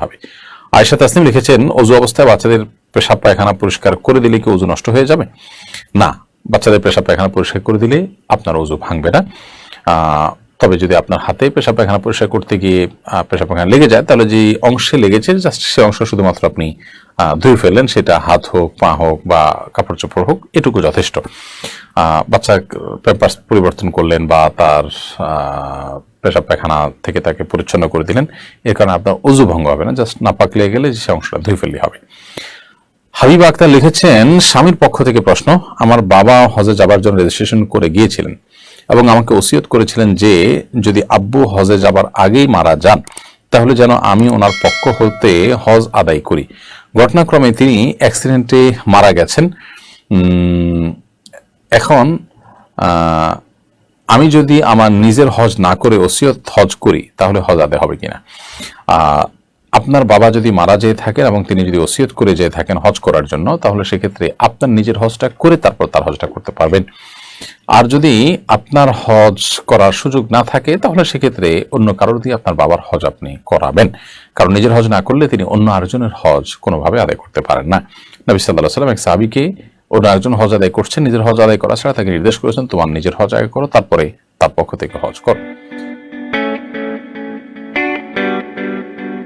হবে। আয়েশা তাসনিম লিখেছেন, অজু অবস্থায় বাচ্চাদের পেশাব পায়খানা পরিষ্কার করে দিলে কি অজু নষ্ট হয়ে যাবে? না, বাচ্চাদের পেশাব পায়খানা পরিষ্কার করে দিলে আপনার অজু ভাঙবে না। তবে যদি আপনার হাতে পেশাব পায়খানা পরিষ্কার করতে গিয়ে পেশাব পায়খানা লেগে যায়, তাহলে যে অংশে লেগেছে জাস্ট সে অংশ শুধুমাত্র আপনি ধুয়ে ফেললেন, সেটা হাত হোক, পা হোক বা কাপড় চোপড় হোক, এটুকু যথেষ্ট। বাচ্চা প্যাম্পার্স পরিবর্তন করলেন বা তার পেশাব পায়খানা থেকে তাকে পরিচ্ছন্ন করে দিলেন, এর কারণে আপনার অজু ভঙ্গ হবে না, জাস্ট নাপাক লেগে গেলে সে অংশটা ধুয়ে ফেললে হবে। হাবিবা আক্তার লিখেছেন, স্বামীর পক্ষ থেকে প্রশ্ন, আমার বাবা হজে যাবার জন্য রেজিস্ট্রেশন করে গিয়েছিলেন এবং আমাকে ওসিয়ত করেছিলেন যে যদি আব্বু হজে যাবার আগেই মারা যান তাহলে যেন আমি ওনার পক্ষ হতে হজ আদায় করি। ঘটনাক্রমে তিনি অ্যাক্সিডেন্টে মারা গেছেন। এখন আমি যদি আমার নিজের হজ না করে ওসিয়ত হজ করি তাহলে হজ আদায় হবে কিনা? আপনার বাবা যদি মারা যেয়ে থাকেন এবং তিনি যদি ওসিয়ত করে যেয়ে থাকেন হজ করার জন্য, তাহলে সেক্ষেত্রে আপনার নিজের হজটা করে তারপর তার হজটা করতে পারবেন। আর যদি আপনার হজ করার সুযোগ না থাকে তাহলে সেক্ষেত্রে অন্য কারোর দিয়ে আপনার বাবার হজ আপনি করাবেন, কারণ নিজের হজ না করলে তিনি অন্য আরেকজনের হজ কোনোভাবে আদায় করতে পারেন না। নবী সাল্লাল্লাহু আলাইহি ওয়াসাল্লাম এক সাহাবীকে অন্য একজন হজ আদায় করছেন, নিজের হজ আদায় করা ছাড়া তাকে নির্দেশ করেছেন, তোমার নিজের হজ আদায় করো, তারপরে তার পক্ষ থেকে হজ করো।